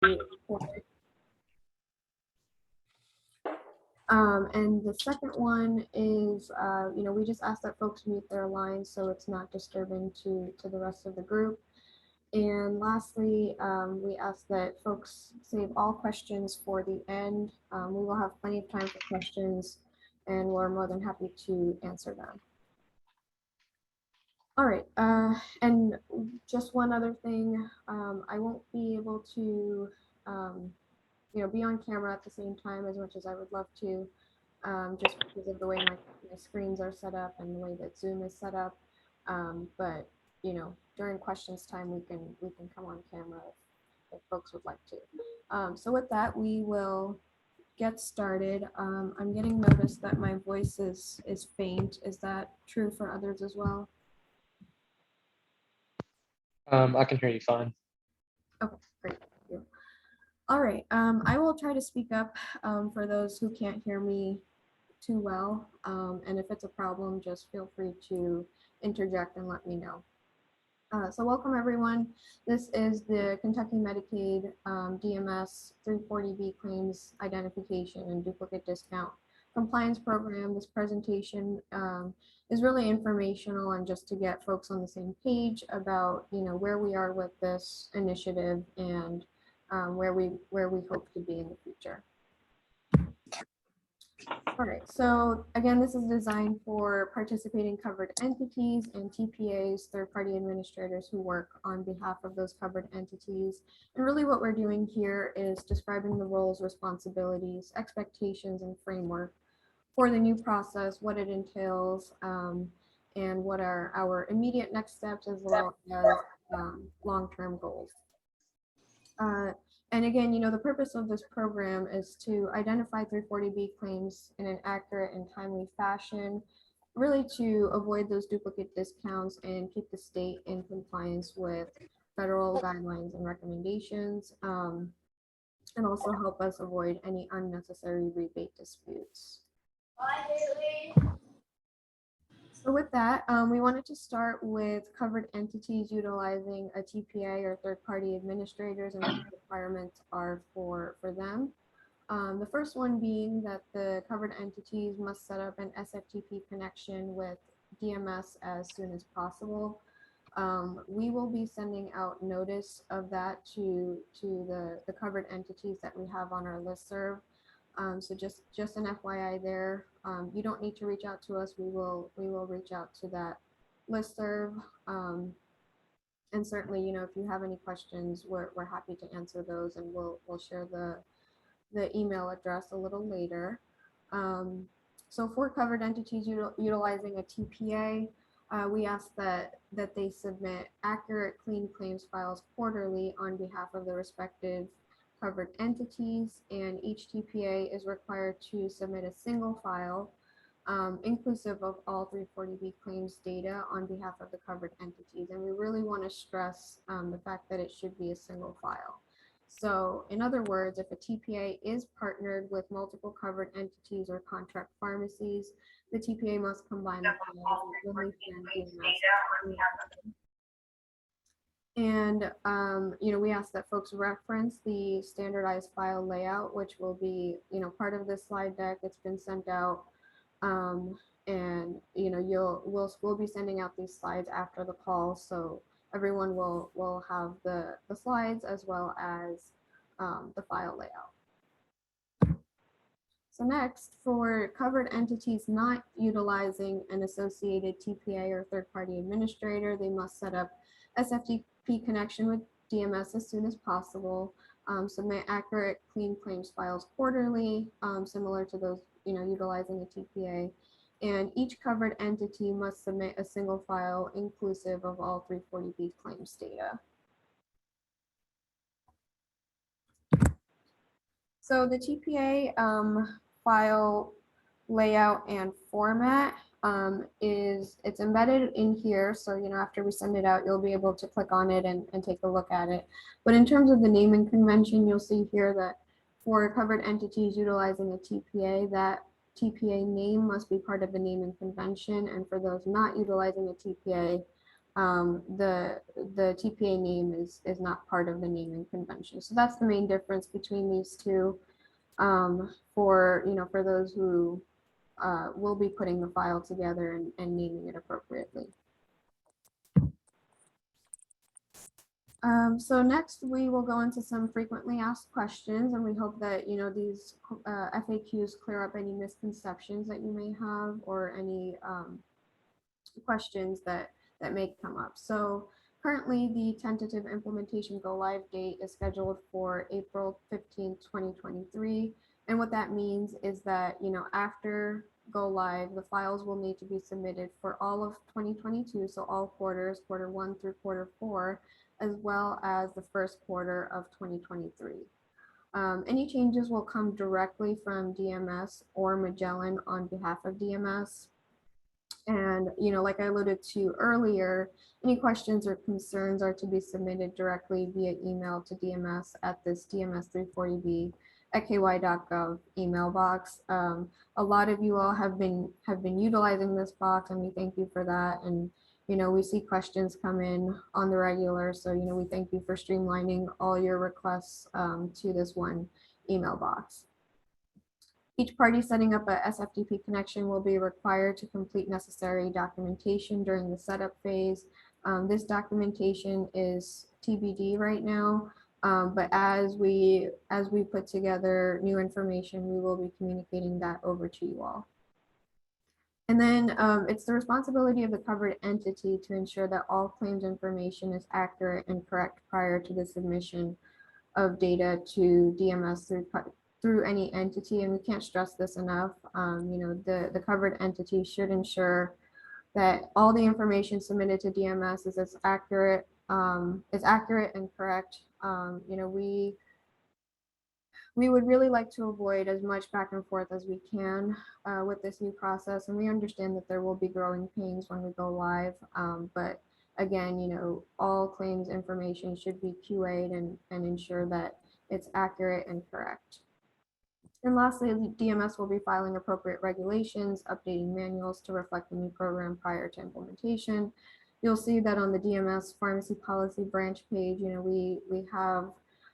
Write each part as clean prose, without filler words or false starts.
And the second one is, we just ask that folks mute their lines so it's not disturbing to the rest of the group. And lastly, we ask that folks save all questions for the end. We will have plenty of time for questions and we're more than happy to answer them. All right, and just one other thing, I won't be able to, be on camera at the same time as much as I would love to, just because of the way my screens are set up and the way that Zoom is set up. But during questions time, we can come on camera if folks would like to. So with that, we will get started. I'm getting noticed that my voice is faint. Is that true for others as well? I can hear you fine. Okay, great. Thank you. All right. I will try to speak up for those who can't hear me too well. And if it's a problem, just feel free to interject and let me know. So welcome everyone. This is the Kentucky Medicaid DMS 340B claims identification and duplicate discount compliance program. This presentation is really informational and just to get folks on the same page about where we are with this initiative and where we hope to be in the future. All right, so again, this is designed for participating covered entities and TPAs, third-party administrators who work on behalf of those covered entities. And really what we're doing here is describing the roles, responsibilities, expectations, and framework for the new process, what it entails, and what are our immediate next steps as well as long-term goals. And again, the purpose of this program is to identify 340B claims in an accurate and timely fashion, really to avoid those duplicate discounts and keep the state in compliance with federal guidelines and recommendations, and also help us avoid any unnecessary rebate disputes. So with that, we wanted to start with covered entities utilizing a TPA or third-party administrators and what the requirements are for them. The first one being that the covered entities must set up an SFTP connection with DMS as soon as possible. We will be sending out notice of that to the covered entities that we have on our listserv. So just an FYI there. You don't need to reach out to us. We will reach out to that listserv. And certainly, if you have any questions, we're happy to answer those, and we'll share the email address a little later. So for covered entities utilizing a TPA, we ask that they submit accurate, clean claims files quarterly on behalf of the respective covered entities, and each TPA is required to submit a single file inclusive of all 340B claims data on behalf of the covered entities. And we really want to stress the fact that it should be a single file. So in other words, if a TPA is partnered with multiple covered entities or contract pharmacies, the TPA must combine the files when they send DMS. And, we ask that folks reference the standardized file layout, which will be, part of this slide deck. It's been sent out. And, we'll be sending out these slides after the call. So everyone will have the slides as well as the file layout. So next, for covered entities not utilizing an associated TPA or third-party administrator, they must set up SFTP connection with DMS as soon as possible, submit accurate, clean claims files quarterly, similar to those utilizing a TPA, and each covered entity must submit a single file inclusive of all 340B claims data. So the TPA file layout and format it's embedded in here. So, after we send it out, you'll be able to click on it and take a look at it. But in terms of the naming convention, you'll see here that for covered entities utilizing a TPA, that TPA name must be part of the naming convention. And for those not utilizing a TPA, the TPA name is not part of the naming convention. So that's the main difference between these two, for for those who will be putting the file together and naming it appropriately. So next we will go into some frequently asked questions, and we hope that these FAQs clear up any misconceptions that you may have, or any questions that may come up. So currently the tentative implementation go live date is scheduled for April 15th, 2023. And what that means is that, after go live, the files will need to be submitted for all of 2022. So all quarters, quarter 1 through quarter 4, as well as the first quarter of 2023. Any changes will come directly from DMS or Magellan on behalf of DMS. And, like I alluded to earlier, any questions or concerns are to be submitted directly via email to DMS at this DMS340B at ky.gov email box. A lot of you all have been utilizing this box, and we thank you for that. And we see questions come in on the regular, so we thank you for streamlining all your requests to this one email box. Each party setting up a SFTP connection will be required to complete necessary documentation during the setup phase. This documentation is TBD right now, but as we put together new information, we will be communicating that over to you all. And then it's the responsibility of the covered entity to ensure that all claims information is accurate and correct prior to the submission of data to DMS through any entity. And we can't stress this enough. The covered entity should ensure that all the information submitted to DMS is accurate and correct. We would really like to avoid as much back and forth as we can with this new process, and we understand that there will be growing pains when we go live. But again, all claims information should be QA'd and ensure that it's accurate and correct. And lastly, DMS will be filing appropriate regulations, updating manuals to reflect the new program prior to implementation. You'll see that on the DMS pharmacy policy branch page, we have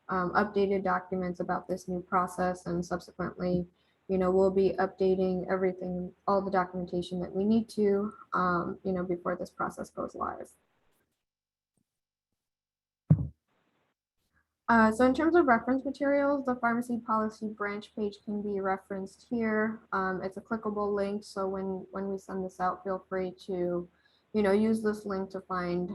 updated documents about this new process, and subsequently, we'll be updating everything, all the documentation that we need to, before this process goes live. So in terms of reference materials, the pharmacy policy branch page can be referenced here. It's a clickable link, so when we send this out, feel free to use this link to find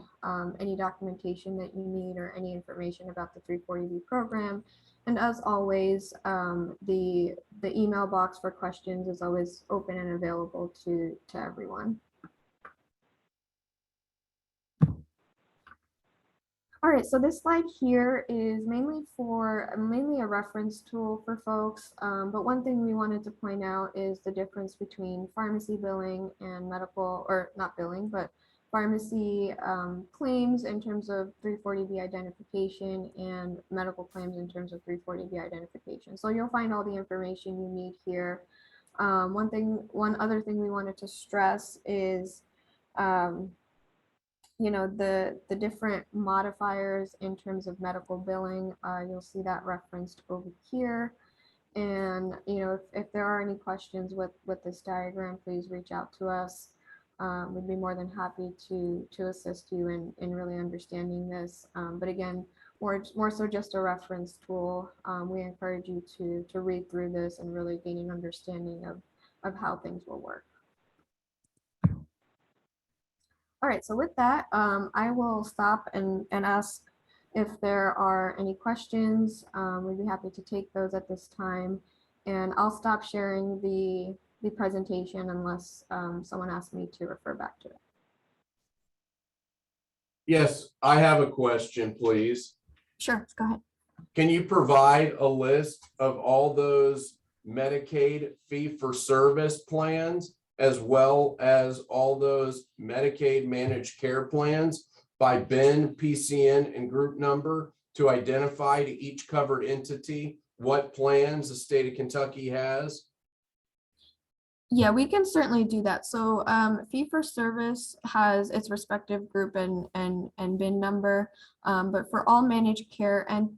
any documentation that you need or any information about the 340B program. And as always, the email box for questions is always open and available to everyone. All right, so this slide here is mainly a reference tool for folks. But one thing we wanted to point out is the difference between pharmacy billing and medical, or not billing, but pharmacy claims in terms of 340B identification and medical claims in terms of 340B identification. So you'll find all the information you need here. One other thing we wanted to stress is the different modifiers in terms of medical billing. You'll see that referenced over here. And if there are any questions with this diagram, please reach out to us. We'd be more than happy to assist you in really understanding this. But again, more so just a reference tool. We encourage you to read through this and really gain an understanding of how things will work. All right, so with that, I will stop and ask if there are any questions. We'd be happy to take those at this time. And I'll stop sharing the presentation unless someone asks me to refer back to it. Yes, I have a question, please. Sure, go ahead. Can you provide a list of all those Medicaid fee-for-service plans, as well as all those Medicaid managed care plans by BIN, PCN, and group number to identify to each covered entity what plans the state of Kentucky has? Yeah, we can certainly do that. So fee for service has its respective group and bin number. But for all managed care and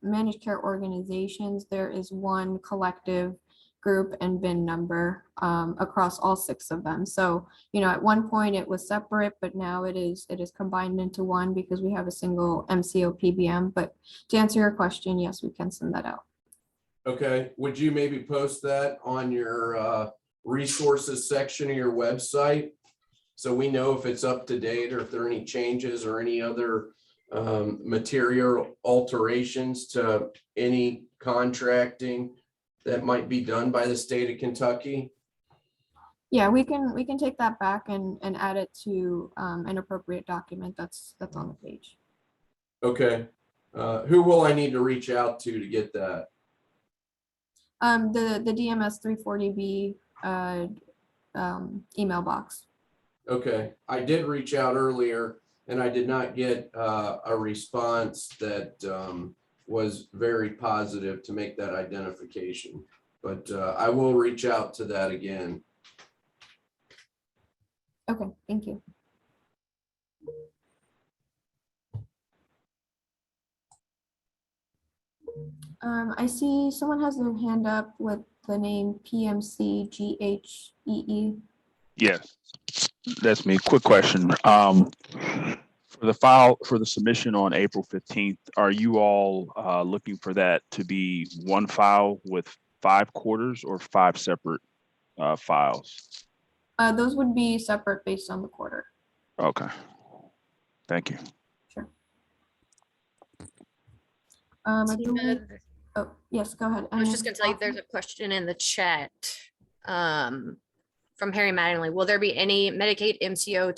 managed care organizations, there is one collective group and bin number across all 6 of them. So, you know, at one point it was separate, but now it is combined into one because we have a single MCO PBM. But to answer your question, yes, we can send that out. Okay, would you maybe post that on your resources section of your website? So we know if it's up to date or if there are any changes or any other material alterations to any contracting that might be done by the state of Kentucky? Yeah, we can take that back and add it to an appropriate document that's on the page. Okay, who will I need to reach out to get that? The DMS 340B email box. Okay, I did reach out earlier and I did not get a response that was very positive to make that identification. But I will reach out to that again. Okay, thank you. I see someone has their hand up with the name PMCGHEE. Yes, that's me. Quick question. For the file, for the submission on April 15th, are you all looking for that to be one file with 5 quarters or 5 separate files? Those would be separate based on the quarter. Okay. Thank you. Sure. I believe, oh, yes, go ahead. I was just gonna tell you, there's a question in the chat from Harry Mattingly. Will there be any Medicaid MCO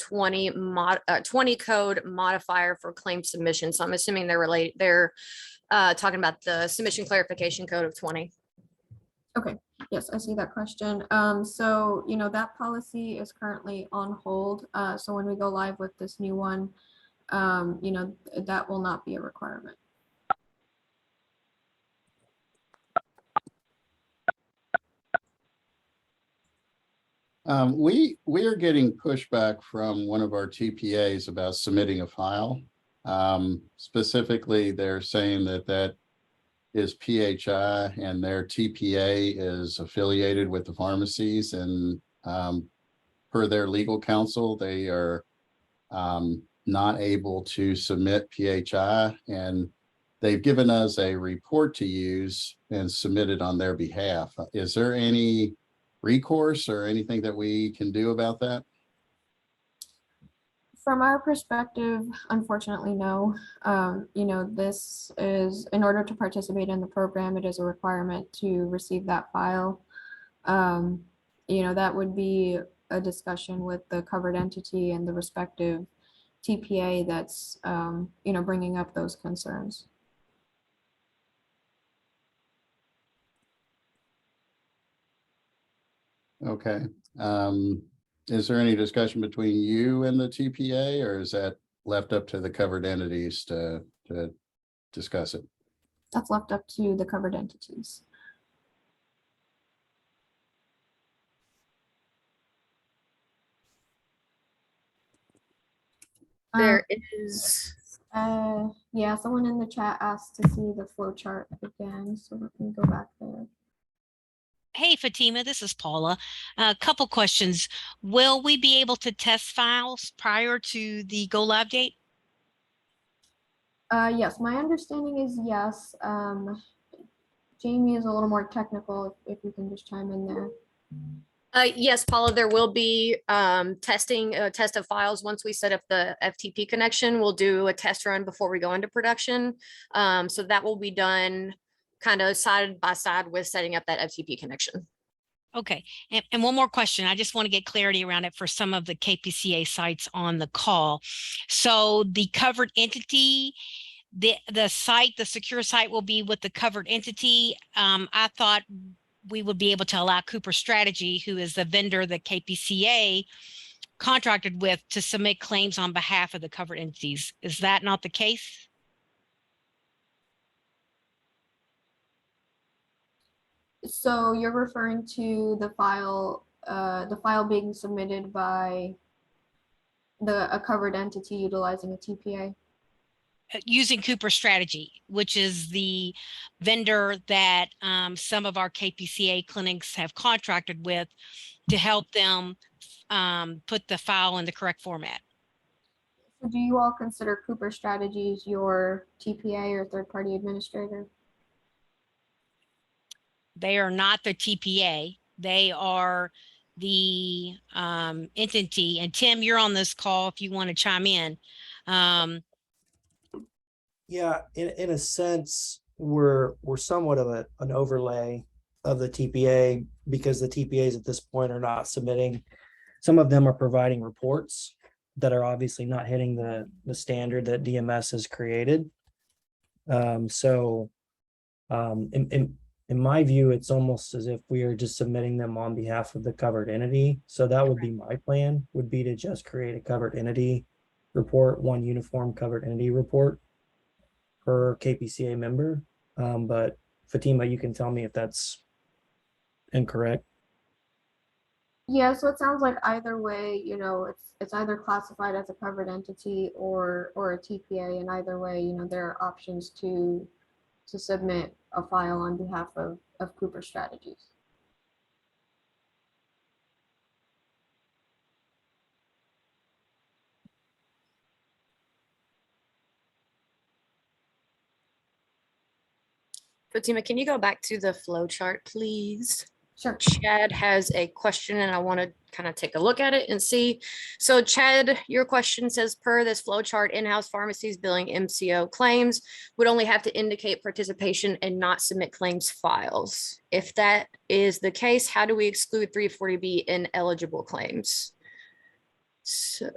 20 code modifier for claim submission? So I'm assuming they're talking about the submission clarification code of 20. Okay, yes, I see that question. So, you know, that policy is currently on hold. So when we go live with this new one, you know, that will not be a requirement. We are getting pushback from one of our TPAs about submitting a file. Specifically, they're saying that that is PHI and their TPA is affiliated with the pharmacies, and per their legal counsel, they are not able to submit PHI, and they've given us a report to use and submit it on their behalf. Is there any recourse or anything that we can do about that? From our perspective, unfortunately, no. You know, this is, in order to participate in the program, it is a requirement to receive that file. You know, that would be a discussion with the covered entity and the respective TPA that's, you know, bringing up those concerns. Okay. Is there any discussion between you and the TPA, or is that left up to the covered entities to discuss it? That's left up to the covered entities. There is. Yeah, someone in the chat asked to see the flow chart again, so let me go back there. Hey, Fatima, this is Paula. A couple questions. Will we be able to test files prior to the go live date? Yes, my understanding is yes. Jamie is a little more technical, if you can just chime in there. Yes, Paula, there will be testing, a test of files. Once we set up the FTP connection, we'll do a test run before we go into production. So that will be done kind of side by side with setting up that FTP connection. Okay, and one more question. I just want to get clarity around it for some of the KPCA sites on the call. So the covered entity, the site, the secure site will be with the covered entity. I thought we would be able to allow Cooper Strategy, who is the vendor the KPCA contracted with, to submit claims on behalf of the covered entities. Is that not the case? So you're referring to the file the file being submitted by a covered entity utilizing a TPA? Using Cooper Strategy, which is the vendor that some of our KPCA clinics have contracted with to help them put the file in the correct format. So do you all consider Cooper Strategies your TPA or third-party administrator? They are not the TPA. They are the entity. And Tim, you're on this call if you want to chime in. Yeah, in a sense, we're somewhat of an overlay of the TPA because the TPAs at this point are not submitting. Some of them are providing reports that are obviously not hitting the standard that DMS has created. In my view, it's almost as if we are just submitting them on behalf of the covered entity. So that would be my plan, would be to just create a covered entity report, one uniform covered entity report per KPCA member. But Fatima, you can tell me if that's incorrect. Yeah, so it sounds like either way, it's either classified as a covered entity or a TPA, and either way, there are options to submit a file on behalf of Cooper Strategies. Fatima, can you go back to the flow chart, please? Sure. Chad has a question and I want to kind of take a look at it and see. So Chad, your question says, per this flow chart, in-house pharmacies billing MCO claims would only have to indicate participation and not submit claims files. If that is the case, how do we exclude 340B ineligible claims? So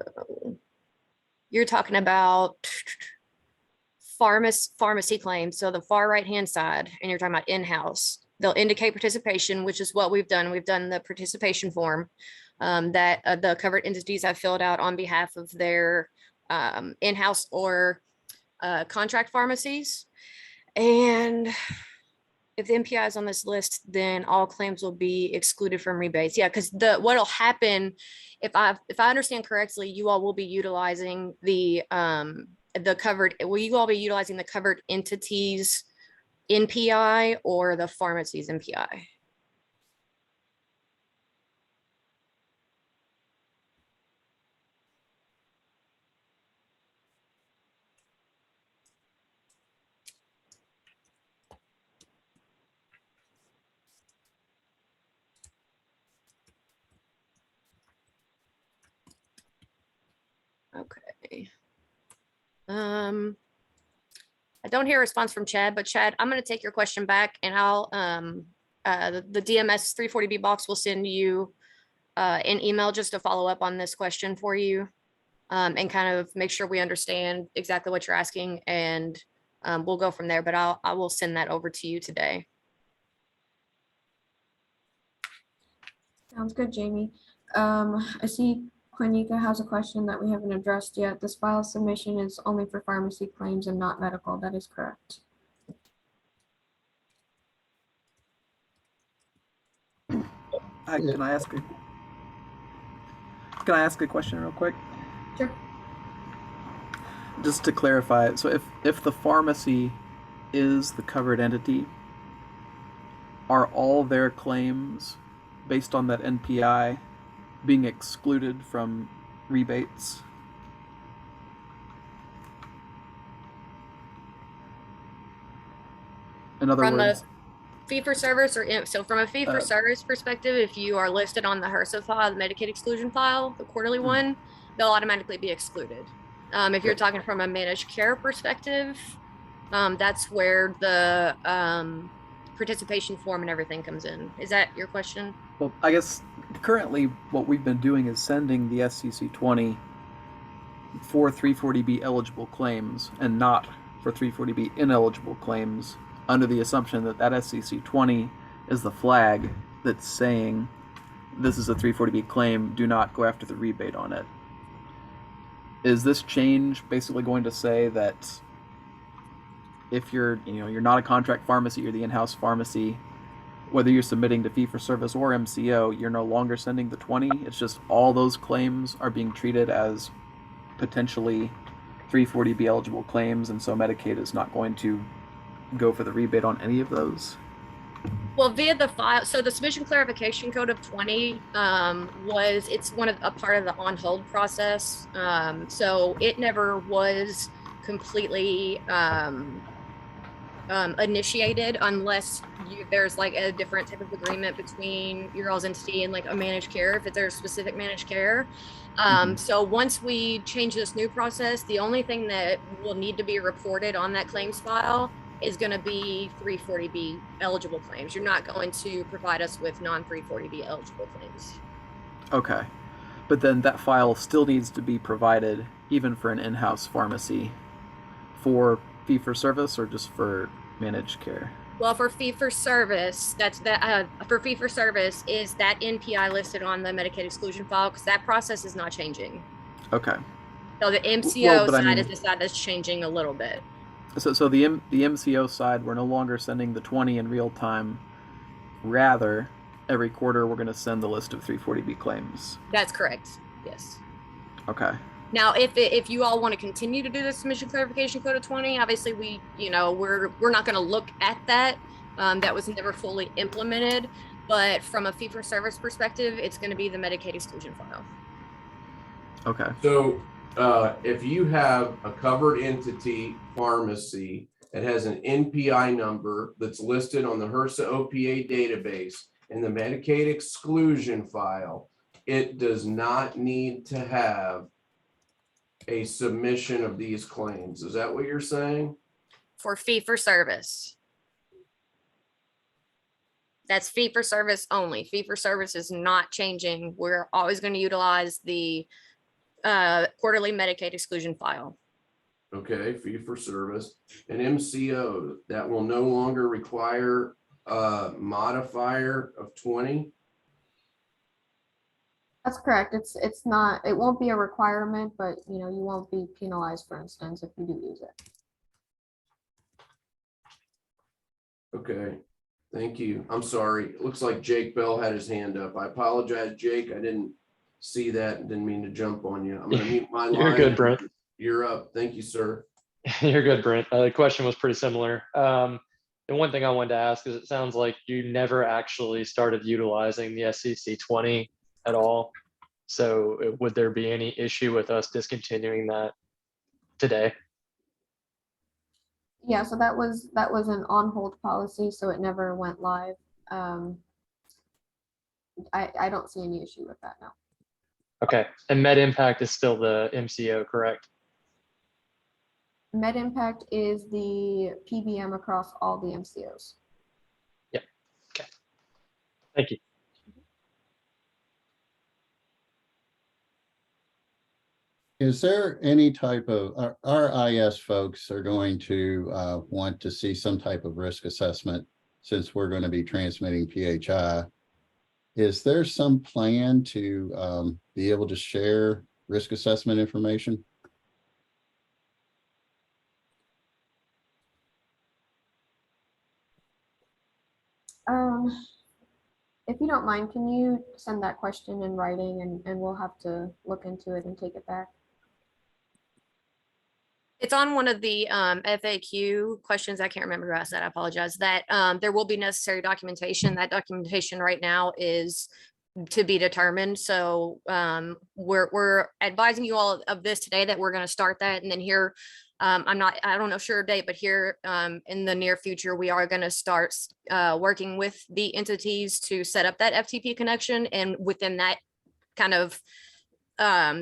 you're talking about pharmacy claims. So the far right-hand side, and you're talking about in-house. They'll indicate participation, which is what we've done. We've done the participation form that the covered entities have filled out on behalf of their in-house or contract pharmacies. And if the MPI is on this list, then all claims will be excluded from rebates. Yeah, because what'll happen, if I understand correctly, you all will be utilizing the covered entities NPI or the pharmacy's NPI? Okay. I don't hear a response from Chad, but Chad, I'm going to take your question back and I'll, the DMS 340B box will send you an email just to follow up on this question for you and kind of make sure we understand exactly what you're asking, and we'll go from there, but I will send that over to you today. Sounds good, Jamie. I see Quanika has a question that we haven't addressed yet. This file submission is only for pharmacy claims and not medical. That is correct. Can I ask a question real quick? Sure. Just to clarify, so if the pharmacy is the covered entity, are all their claims based on that NPI being excluded from rebates? In other words, fee for service, or so from a fee for service perspective, if you are listed on the HRSA file, the Medicaid exclusion file, the quarterly one, they'll automatically be excluded. If you're talking from a managed care perspective, that's where the participation form and everything comes in. Is that your question? well, I guess currently what we've been doing is sending the SCC 20 for 340B eligible claims and not for 340B ineligible claims, under the assumption that that SCC 20 is the flag that's saying this is a 340B claim, do not go after the rebate on it. Is this change basically going to say that if you're not a contract pharmacy, you're the in-house pharmacy, whether you're submitting to fee for service or MCO, you're no longer sending the 20. It's just all those claims are being treated as potentially 340B eligible claims, and so Medicaid is not going to go for the rebate on any of those. Well, via the file, so the submission clarification code of 20 it's one of a part of the on hold process. So it never was completely initiated unless there's like a different type of agreement between your all's entity and like a managed care, if there's specific managed care. So once we change this new process, the only thing that will need to be reported on that claims file is going to be 340B eligible claims. You're not going to provide us with non-340B eligible claims. Okay. But then that file still needs to be provided even for an in-house pharmacy for fee for service or just for managed care? Well, for fee for service, for fee for service is that NPI listed on the Medicaid exclusion file, because that process is not changing. Okay. So the MCO Well, but I side mean- is the side that's changing a little bit. So the MCO side, we're no longer sending the 20 in real time. Rather, every quarter we're going to send the list of 340B claims. That's correct. Yes. Okay. Now, if you all want to continue to do the submission clarification code of 20, obviously we're not going to look at that. That was never fully implemented, but from a fee for service perspective, it's going to be the Medicaid exclusion file. Okay. So if you have a covered entity pharmacy that has an NPI number that's listed on the HRSA OPA database in the Medicaid exclusion file, it does not need to have a submission of these claims. Is that what you're saying? For fee for service. That's fee for service only. Fee for service is not changing. We're always going to utilize the quarterly Medicaid exclusion file. Okay, fee for service. And MCO, that will no longer require a modifier of 20? That's correct. It's not, it won't be a requirement, but you won't be penalized, for instance, if you do use it. Okay, thank you. I'm sorry. It looks like Jake Bell had his hand up. I apologize, Jake. I didn't see that and didn't mean to jump on you. I'm gonna mute my line. You're good, Brent. You're up. Thank you, sir. You're good, Brent. The question was pretty similar. And one thing I wanted to ask is, it sounds like you never actually started utilizing the SCC 20 at all. So would there be any issue with us discontinuing that today? Yeah, so that was an on hold policy, so it never went live. I don't see any issue with that now. Okay. And Med Impact is still the MCO, correct? Med Impact is the PBM across all the MCOs. Yep. Okay. Thank you. Is there any type of, our IS folks are going to want to see some type of risk assessment since we're going to be transmitting PHI. Is there some plan to be able to share risk assessment information? If you don't mind, can you send that question in writing and we'll have to look into it and take it back? It's on one of the FAQ questions. I can't remember who asked that. I apologize. That there will be necessary documentation. That documentation right now is to be determined. So we're advising you all of this today, that we're going to start that. And then here, I don't know sure date, but here in the near future, we are going to start working with the entities to set up that FTP connection. And within that kind of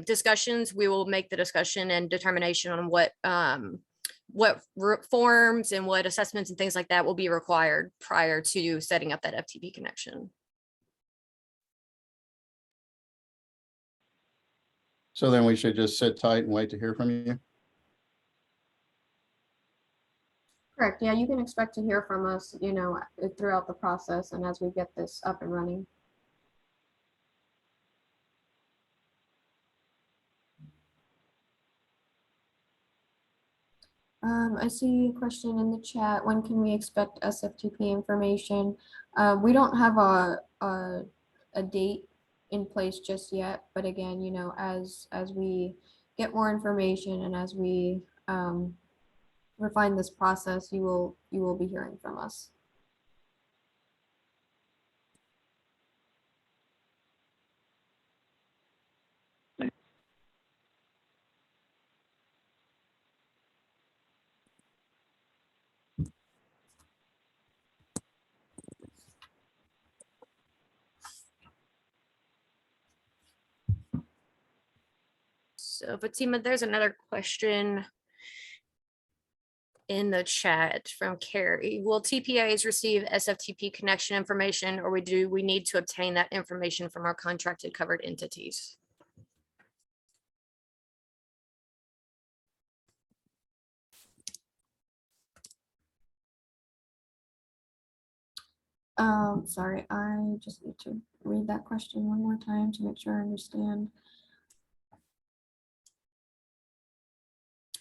discussions, we will make the discussion and determination on what forms and what assessments and things like that will be required prior to setting up that FTP connection. So then we should just sit tight and wait to hear from you? Correct. Yeah, you can expect to hear from us, throughout the process and as we get this up and running. I see a question in the chat. When can we expect SFTP information? We don't have a date in place just yet, but again, you know, as we get more information and as we refine this process, you will be hearing from us. So Fatima, there's another question in the chat from Carrie. Will TPAs receive SFTP connection information, or do we need to obtain that information from our contracted covered entities? Sorry, I just need to read that question one more time to make sure I understand.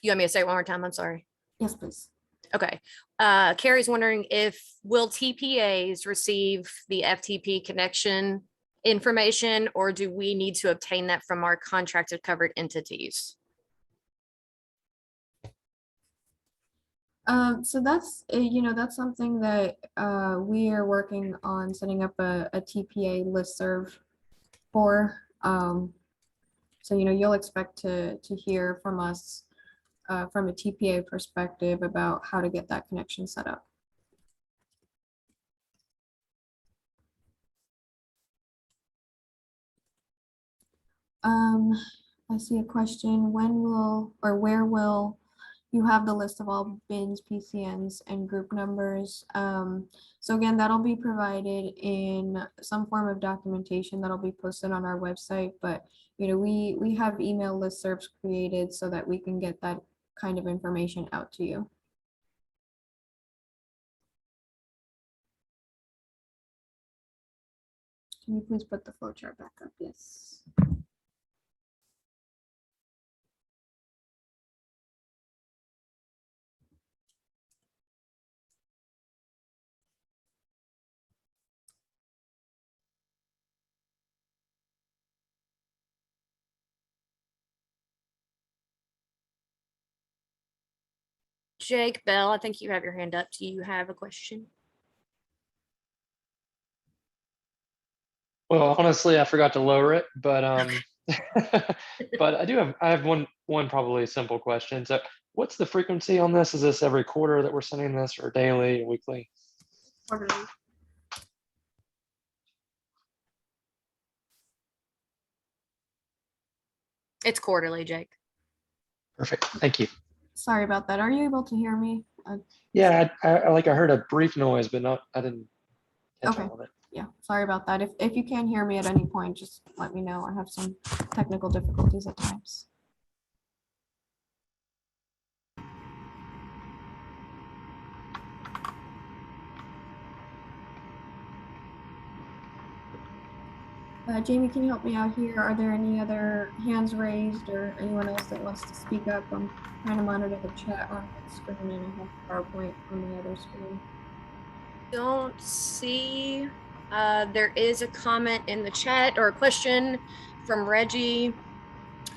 You want me to say it one more time? I'm sorry. Yes, please. Okay. Carrie's wondering if will TPAs receive the FTP connection information, or do we need to obtain that from our contracted covered entities? So that's, you know, that's something that we are working on setting up a TPA listserv for. So, you know, you'll expect to hear from us from a TPA perspective about how to get that connection set up. I see a question. When will or where will you have the list of all bins, PCNs, and group numbers? So again, that'll be provided in some form of documentation that'll be posted on our website. But you know, we have email listservs created so that we can get that kind of information out to you. Can you please put the flow chart back up? Yes. Jake Bell, I think you have your hand up. Do you have a question? Well, honestly, I forgot to lower it, but but I have one probably simple question. So what's the frequency on this? Is this every quarter that we're sending this, or daily, weekly? Quarterly. It's quarterly, Jake. Perfect. Thank you. Sorry about that. Are you able to hear me? Yeah, I like I heard a brief noise, but I didn't catch Okay. all of it. Yeah, sorry about that. If you can hear me at any point, just let me know. I have some technical difficulties at times. Jamie, can you help me out here? Are there any other hands raised or anyone else that wants to speak up? I'm trying to monitor the chat on one screen and I have PowerPoint on the other screen. Don't see. There is a comment in the chat or a question from Reggie.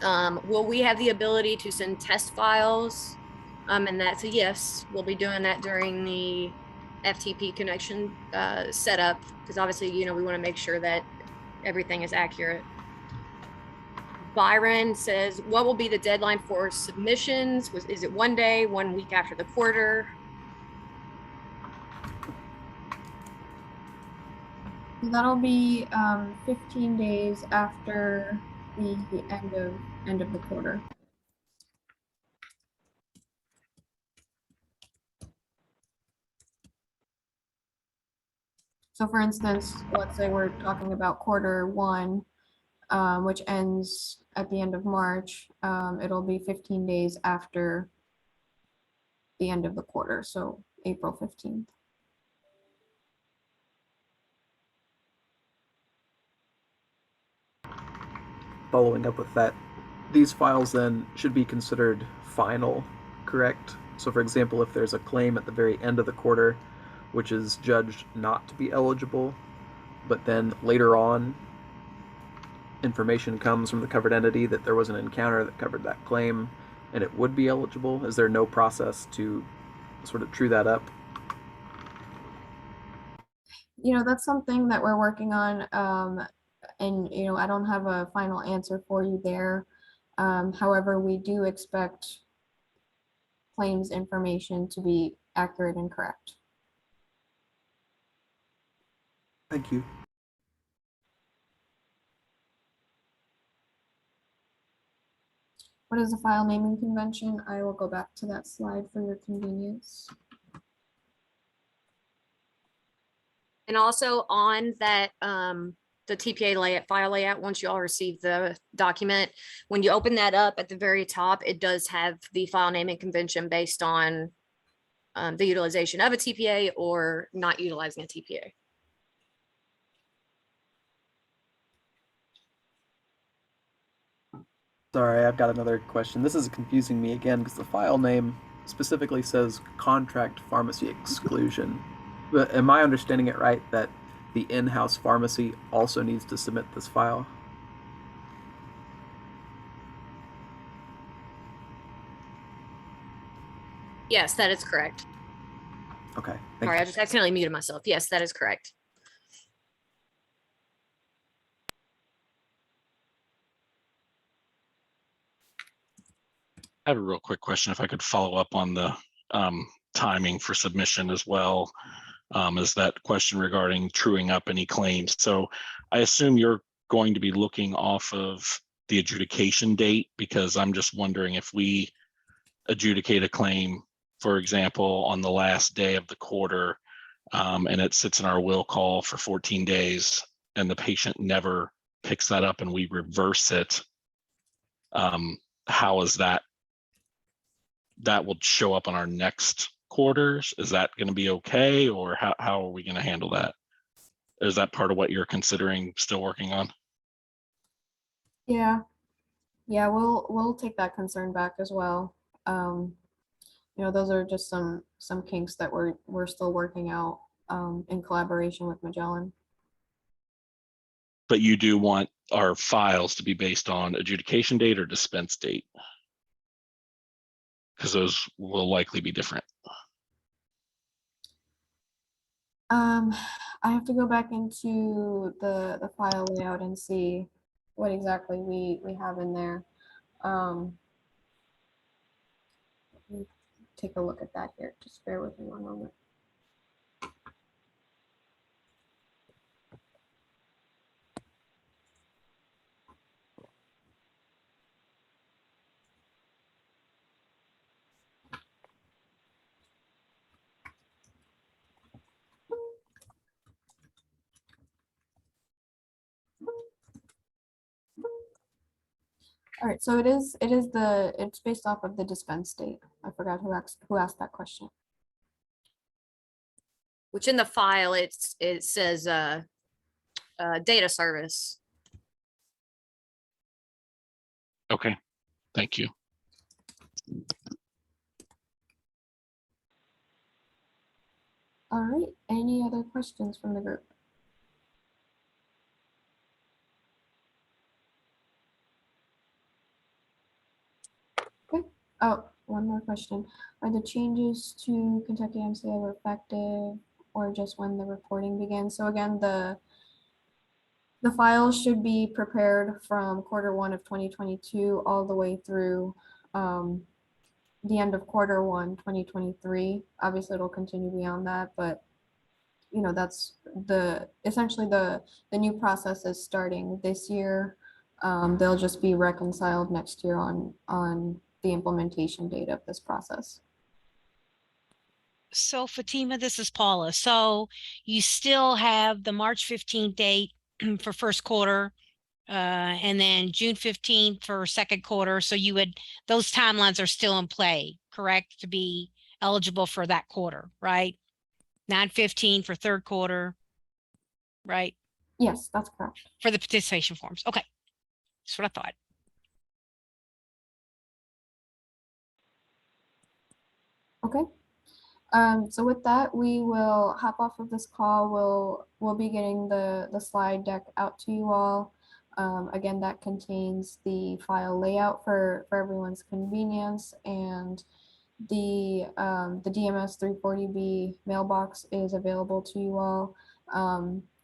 Will we have the ability to send test files? And that's a yes. We'll be doing that during the FTP connection setup, because obviously, you know, we want to make sure that everything is accurate. Byron says, what will be the deadline for submissions? Is it 1 day, 1 week after the quarter? That'll be 15 days after the end of the quarter. So for instance, let's say we're talking about quarter one, which ends at the end of March. It'll be 15 days after the end of the quarter, so April 15th. Following up with that, these files then should be considered final, correct? So, for example, if there's a claim at the very end of the quarter, which is judged not to be eligible, but then later on, information comes from the covered entity that there was an encounter that covered that claim and it would be eligible, is there no process to sort of true that up? That's something that we're working on. And, I don't have a final answer for you there. However, we do expect claims information to be accurate and correct. Thank you. What is the file naming convention? I will go back to that slide for your convenience. And also on that, the TPA layout, file layout, once you all receive the document, when you open that up at the very top, it does have the file naming convention based on the utilization of a TPA or not utilizing a TPA. Sorry, I've got another question. This is confusing me again because the file name specifically says contract pharmacy exclusion. But am I understanding it right that the in-house pharmacy also needs to submit this file? Yes, that is correct. Okay. Sorry, I you. just accidentally muted myself. Yes, that is correct. I have a real quick question, if I could follow up on the timing for submission as well, as that question regarding truing up any claims. So I assume you're going to be looking off of the adjudication date, because I'm just wondering if we adjudicate a claim, for example, on the last day of the quarter, and it sits in our will call for 14 days, and the patient never picks that up and we reverse it, how is that? That will show up on our next quarters? Is that going to be okay, or how are we going to handle that? Is that part of what you're considering still working on? Yeah, we'll take that concern back as well. Those are just some kinks that we're still working out in collaboration with Magellan. But you do want our files to be based on adjudication date or dispense date? Because those will likely be different. I have to go back into the file layout and see what exactly we have in there. Let me take a look at that here. Just bear with me one moment. All right, so it's based off of the dispense date. I forgot who asked that question. Which in the file, it says data service. Okay, thank you. All right, any other questions from the group? Okay. Oh, one more question. Are the changes to Kentucky MCA effective or just when the reporting begins? So again, the files should be prepared from Q1 of 2022 all the way through the end of Q1 2023. Obviously, it'll continue beyond that, but that's essentially the new process is starting this year. They'll just be reconciled next year on the implementation date of this process. So Fatima, this is Paula. So you still have the March 15th date for first quarter, and then June 15th for second quarter. So those timelines are still in play, correct? To be eligible for that quarter, right? 9/15 for third quarter, right? Yes, that's correct. For the participation forms. Okay. That's what I thought. Okay. So with that, we will hop off of this call. We'll be getting the slide deck out to you all. Again, that contains the file layout for everyone's convenience, and the DMS 340B mailbox is available to you all.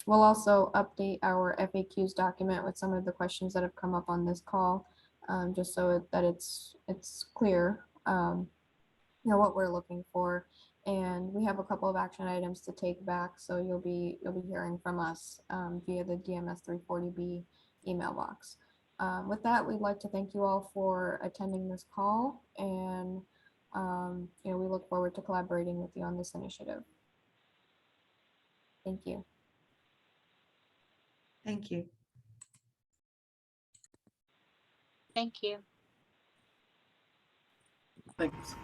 We'll also update our FAQs document with some of the questions that have come up on this call, just so that it's clear, what we're looking for. And we have a couple of action items to take back, so you'll be hearing from us via the DMS 340B email box. With that, we'd like to thank you all for attending this call, and we look forward to collaborating with you on this initiative. Thank you. Thank you. Thank you. Thanks.